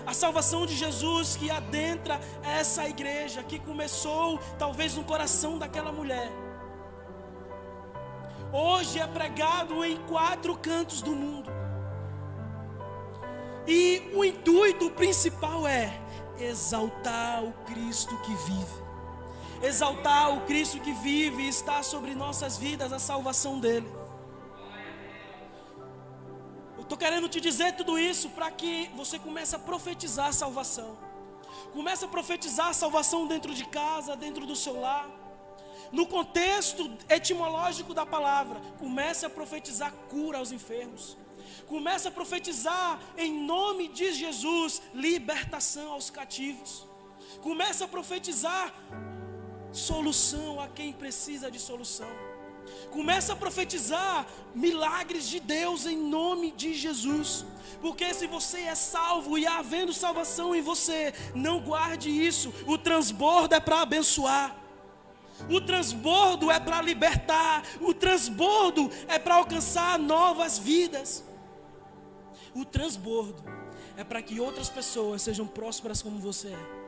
A salvação de Jesus que adentra essa igreja, que começou talvez no coração daquela mulher, hoje é pregado em 4 cantos do mundo. E o intuito principal é exaltar o Cristo que vive. Exaltar o Cristo que vive e está sobre nossas vidas a salvação dele. Eu estou querendo te dizer tudo isso para que você comece a profetizar a salvação. Comece a profetizar a salvação dentro de casa, dentro do seu lar. No contexto etimológico da palavra, comece a profetizar cura aos enfermos. Comece a profetizar em nome de Jesus libertação aos cativos. Comece a profetizar solução a quem precisa de solução. Comece a profetizar milagres de Deus em nome de Jesus. Porque se você é salvo e havendo salvação em você, não guarde isso. O transbordo é para abençoar. O transbordo é para libertar. O transbordo é para alcançar novas vidas. O transbordo é para que outras pessoas sejam prósperas como você é.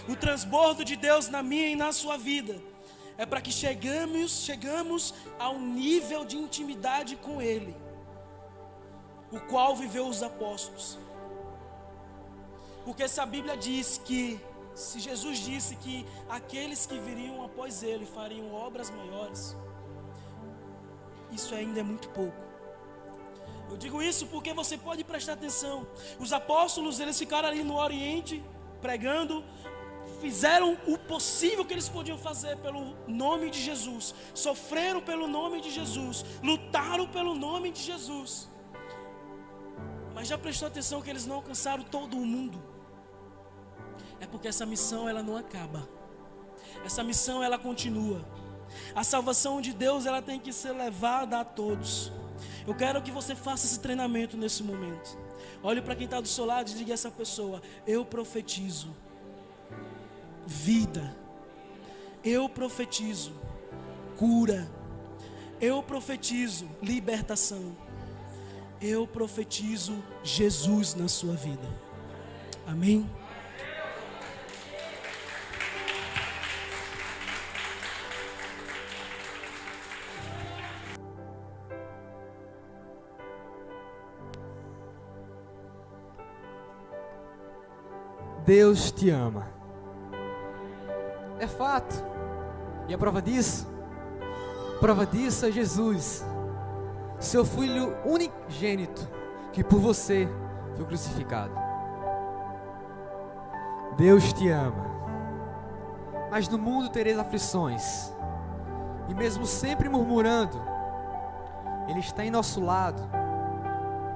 O transbordo de Deus na minha e na sua vida é para que chegamos a um nível de intimidade com Ele, o qual viveu os apóstolos. Porque se a Bíblia diz que, se Jesus disse que aqueles que viriam após Ele fariam obras maiores, isso ainda é muito pouco. Eu digo isso porque você pode prestar atenção. Os apóstolos, eles ficaram ali no Oriente pregando, fizeram o possível que eles podiam fazer pelo nome de Jesus, sofreram pelo nome de Jesus, lutaram pelo nome de Jesus. Mas já prestou atenção que eles não alcançaram todo o mundo? É porque essa missão ela não acaba. Essa missão ela continua. A salvação de Deus ela tem que ser levada a todos. Eu quero que você faça esse treinamento nesse momento. Olhe para quem está do seu lado e diga a essa pessoa: eu profetizo vida, eu profetizo cura, eu profetizo libertação, eu profetizo Jesus na sua vida. Amém? Deus te ama. É fato. E a prova disso é Jesus, seu Filho unigênito, que por você foi crucificado. Deus te ama. Mas no mundo tereis aflições. E mesmo sempre murmurando, Ele está em nosso lado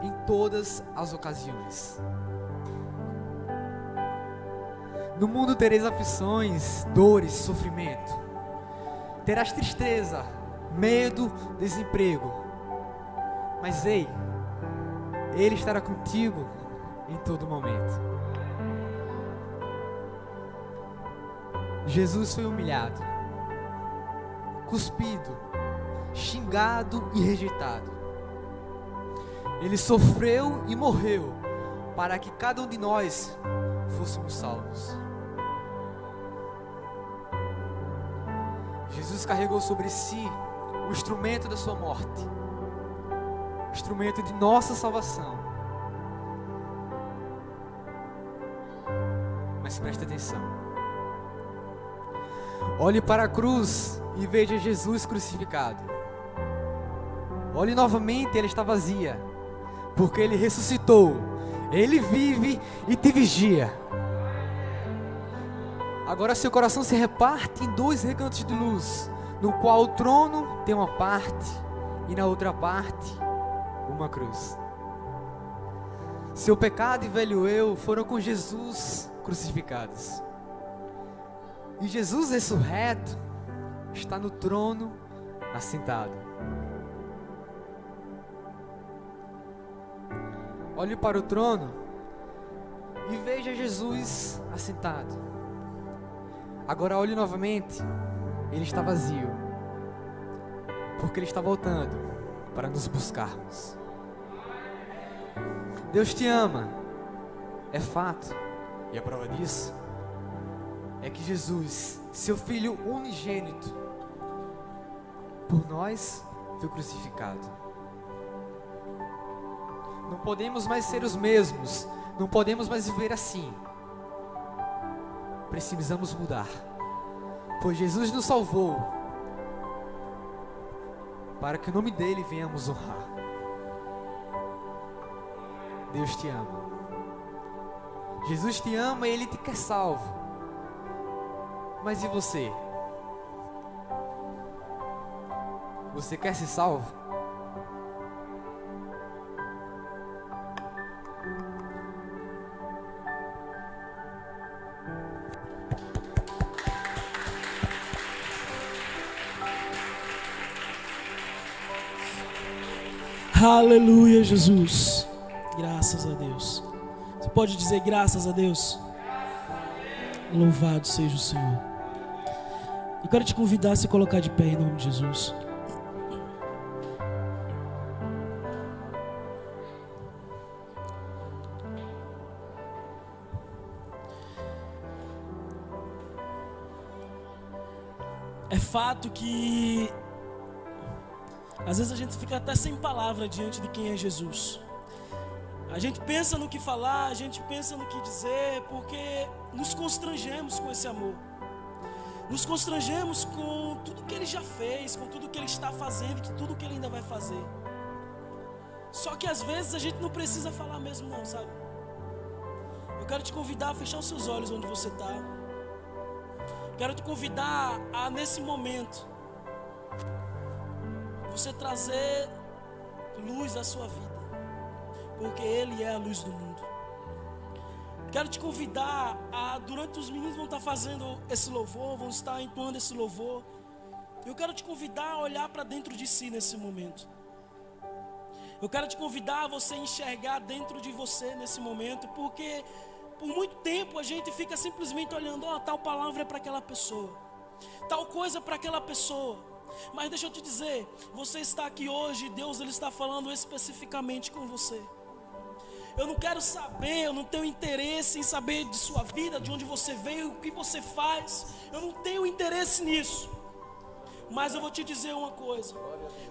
em todas as ocasiões. No mundo tereis aflições, dores, sofrimento. Terás tristeza, medo, desemprego. Mas ei, Ele estará contigo em todo momento. Jesus foi humilhado, cuspido, xingado e rejeitado. Ele sofreu e morreu para que cada um de nós fôssemos salvos. Jesus carregou sobre si o instrumento da sua morte, o instrumento de nossa salvação. Mas preste atenção. Olhe para a cruz e veja Jesus crucificado. Olhe novamente, ela está vazia, porque Ele ressuscitou, Ele vive e te vigia. Agora seu coração se reparte em 2 recantos de luz, no qual o trono tem uma parte e na outra parte uma cruz. Seu pecado e velho eu foram com Jesus crucificados. E Jesus ressurreto está no trono assentado. Olhe para o trono e veja Jesus assentado. Agora olhe novamente, Ele está vazio, porque Ele está voltando para nos buscarmos. Deus te ama, é fato, e a prova disso é que Jesus, seu Filho unigênito, por nós foi crucificado. Não podemos mais ser os mesmos, não podemos mais viver assim. Precisamos mudar, pois Jesus nos salvou, para que o nome dele venhamos honrar. Deus te ama, Jesus te ama e Ele te quer salvo. Mas e você? Você quer ser salvo? Aleluia, Jesus. Graças a Deus. Você pode dizer graças a Deus? Louvado seja o Senhor. Eu quero te convidar a se colocar de pé em nome de Jesus. É fato que às vezes a gente fica até sem palavra diante de quem é Jesus. A gente pensa no que falar, a gente pensa no que dizer, porque nos constrangemos com esse amor. Nos constrangemos com tudo que Ele já fez, com tudo que Ele está fazendo, com tudo que Ele ainda vai fazer. Só que às vezes a gente não precisa falar mesmo não, sabe? Eu quero te convidar a fechar os seus olhos onde você está. Quero te convidar a, nesse momento, você trazer luz à sua vida, porque Ele é a luz do mundo. Quero te convidar a, durante os meninos vão estar fazendo esse louvor, vão estar entoando esse louvor, eu quero te convidar a olhar para dentro de si nesse momento. Eu quero te convidar a você enxergar dentro de você nesse momento, porque por muito tempo a gente fica simplesmente olhando, tal palavra é para aquela pessoa, tal coisa é para aquela pessoa. Mas deixa eu te dizer, você está aqui hoje, Deus Ele está falando especificamente com você. Eu não quero saber, eu não tenho interesse em saber de sua vida, de onde você veio, o que você faz. Eu não tenho interesse nisso. Mas eu vou te dizer uma coisa: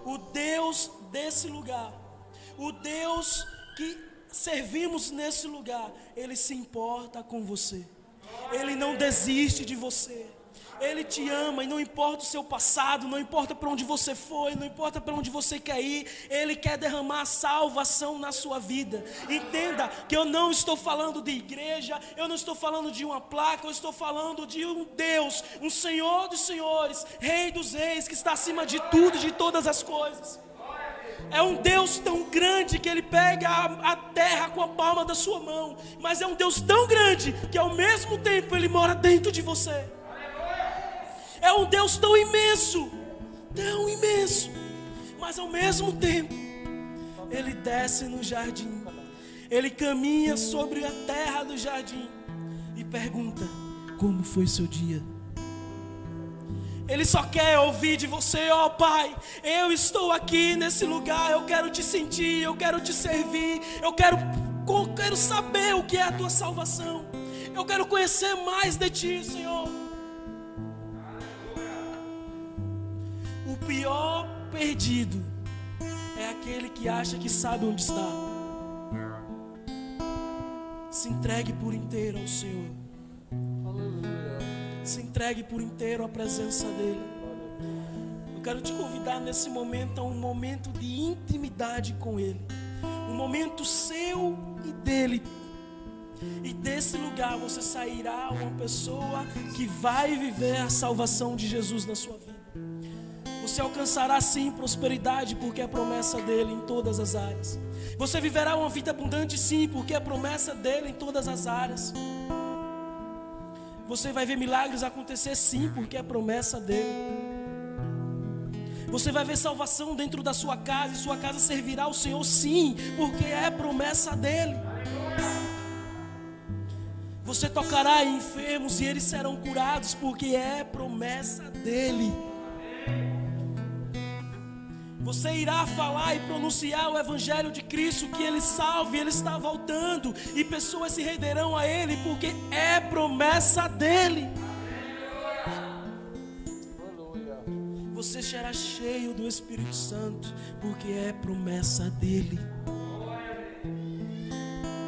o Deus desse lugar, o Deus que servimos nesse lugar, Ele se importa com você. Ele não desiste de você. Ele te ama e não importa o seu passado, não importa para onde você foi, não importa para onde você quer ir, Ele quer derramar salvação na sua vida. Entenda que eu não estou falando de igreja, eu não estou falando de uma placa, eu estou falando de um Deus, um Senhor dos senhores, Rei dos reis, que está acima de tudo e de todas as coisas. É um Deus tão grande que Ele pega a terra com a palma da sua mão, mas é um Deus tão grande que ao mesmo tempo Ele mora dentro de você. É um Deus tão imenso, mas ao mesmo tempo Ele desce no jardim, Ele caminha sobre a terra do jardim e pergunta: como foi seu dia? Ele só quer ouvir de você: ó Pai, eu estou aqui nesse lugar, eu quero te sentir, eu quero te servir, eu quero saber o que é a tua salvação, eu quero conhecer mais de ti, Senhor. O pior perdido é aquele que acha que sabe onde está. Se entregue por inteiro ao Senhor. Se entregue por inteiro à presença dEle. quero te convidar nesse momento a um momento de intimidade com Ele. Um momento seu e dele. E desse lugar você sairá uma pessoa que vai viver a salvação de Jesus na sua vida. Você alcançará sim prosperidade, porque é promessa dele em todas as áreas. Você viverá uma vida abundante sim, porque é promessa dele em todas as áreas. Você vai ver milagres acontecer sim, porque é promessa dele. Você vai ver salvação dentro da sua casa, e sua casa servirá ao Senhor sim, porque é promessa dele. Você tocará em enfermos e eles serão curados, porque é promessa dele. Você irá falar e pronunciar o Evangelho de Cristo, que Ele salve, Ele está voltando, e pessoas se renderão a Ele, porque é promessa dEle. Você será cheio do Espírito Santo, porque é promessa dEle.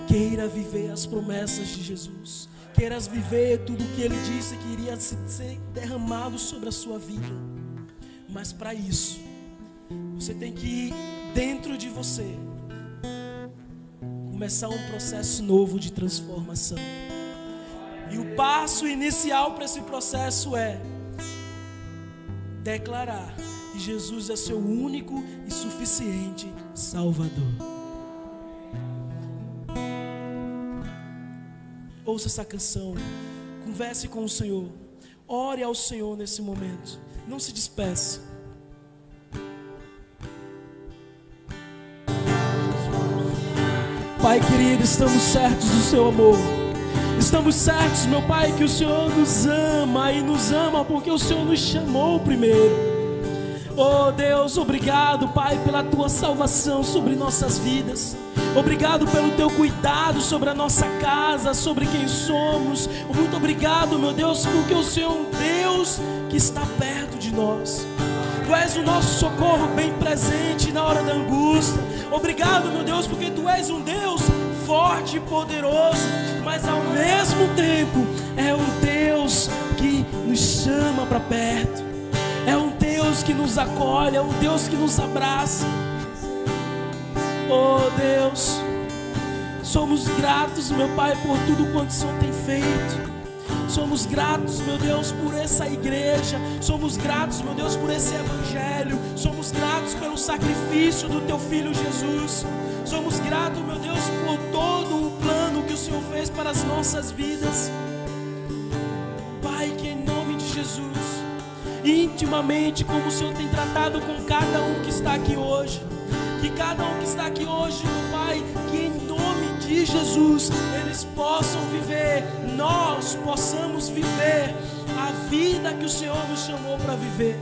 Queira viver as promessas de Jesus. Queiras viver tudo o que Ele disse que iria ser derramado sobre a sua vida. Mas para isso, você tem que ir dentro de você, começar um processo novo de transformação. E o passo inicial para esse processo é declarar que Jesus é seu único e suficiente Salvador. Ouça essa canção, converse com o Senhor, ore ao Senhor nesse momento, não se despeça. Pai querido, estamos certos do seu amor. Estamos certos, meu Pai, que o Senhor nos ama e nos ama porque o Senhor nos chamou primeiro. Oh Deus, obrigado, Pai, pela tua salvação sobre nossas vidas. Obrigado pelo teu cuidado sobre a nossa casa, sobre quem somos. Muito obrigado, meu Deus, porque o Senhor é um Deus que está perto de nós. Tu és o nosso socorro bem presente na hora da angústia. Obrigado, meu Deus, porque Tu és um Deus forte e poderoso, mas ao mesmo tempo é um Deus que nos chama para perto. É um Deus que nos acolhe, é um Deus que nos abraça. Oh Deus, somos gratos, meu Pai, por tudo quanto o Senhor tem feito. Somos gratos, meu Deus, por essa igreja. Somos gratos, meu Deus, por esse evangelho. Somos gratos pelo sacrifício do Teu Filho Jesus. Somos gratos, meu Deus, por todo o plano que o Senhor fez para as nossas vidas. Pai, que em nome de Jesus, intimamente, como o Senhor tem tratado com cada um que está aqui hoje, que cada um que está aqui hoje, meu Pai, que em nome de Jesus eles possam viver, nós possamos viver a vida que o Senhor nos chamou para viver,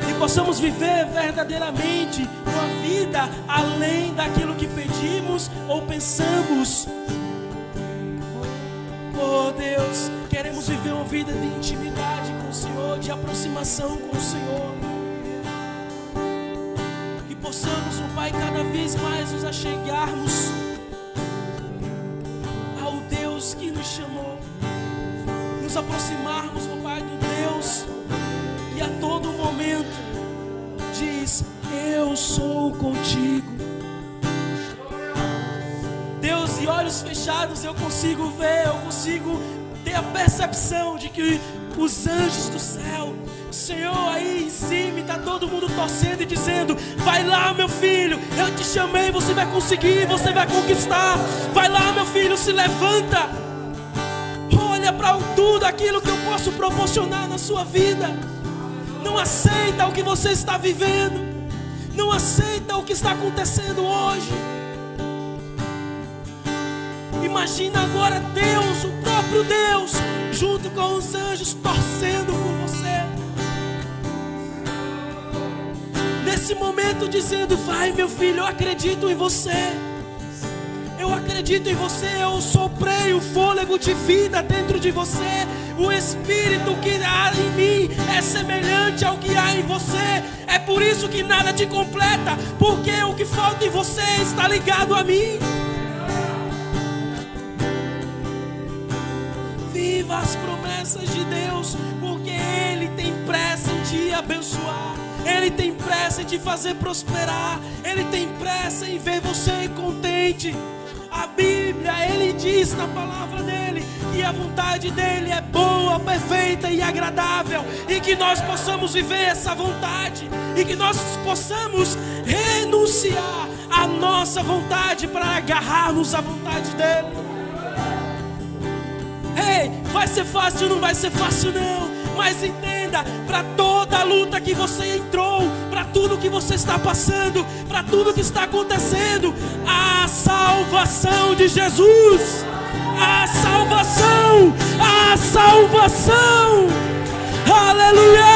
e possamos viver verdadeiramente uma vida além daquilo que pedimos ou pensamos. Oh Deus, queremos viver uma vida de intimidade com o Senhor, de aproximação com o Senhor. Que possamos, oh Pai, cada vez mais nos achegarmos ao Deus que nos chamou. Nos aproximarmos, oh Pai, do Deus que a todo momento diz: eu sou contigo. Deus, e olhos fechados eu consigo ver, eu consigo ter a percepção de que os anjos do céu, o Senhor aí em cima, está todo mundo torcendo e dizendo: vai lá, meu filho, eu te chamei, você vai conseguir, você vai conquistar. Vai lá, meu filho, se levanta. Olha para tudo aquilo que eu posso proporcionar na sua vida. Não aceita o que você está vivendo, não aceita o que está acontecendo hoje. Imagina agora Deus, o próprio Deus, junto com os anjos, torcendo por você. Nesse momento dizendo: vai, meu filho, eu acredito em você. Eu acredito em você, eu soprei o fôlego de vida dentro de você. O Espírito que há em mim é semelhante ao que há em você. É por isso que nada te completa, porque o que falta em você está ligado a mim. Viva as promessas de Deus, porque Ele tem pressa em te abençoar. Ele tem pressa em te fazer prosperar. Ele tem pressa em ver você contente. A Bíblia, Ele diz na palavra dEle que a vontade dEle é boa, perfeita e agradável, e que nós possamos viver essa vontade, e que nós possamos renunciar à nossa vontade para agarrarmos a vontade dEle. Ei, vai ser fácil? Não vai ser fácil não. Mas entenda, para toda a luta que você entrou, para tudo que você está passando, para tudo que está acontecendo, a salvação de Jesus, a salvação, aleluia!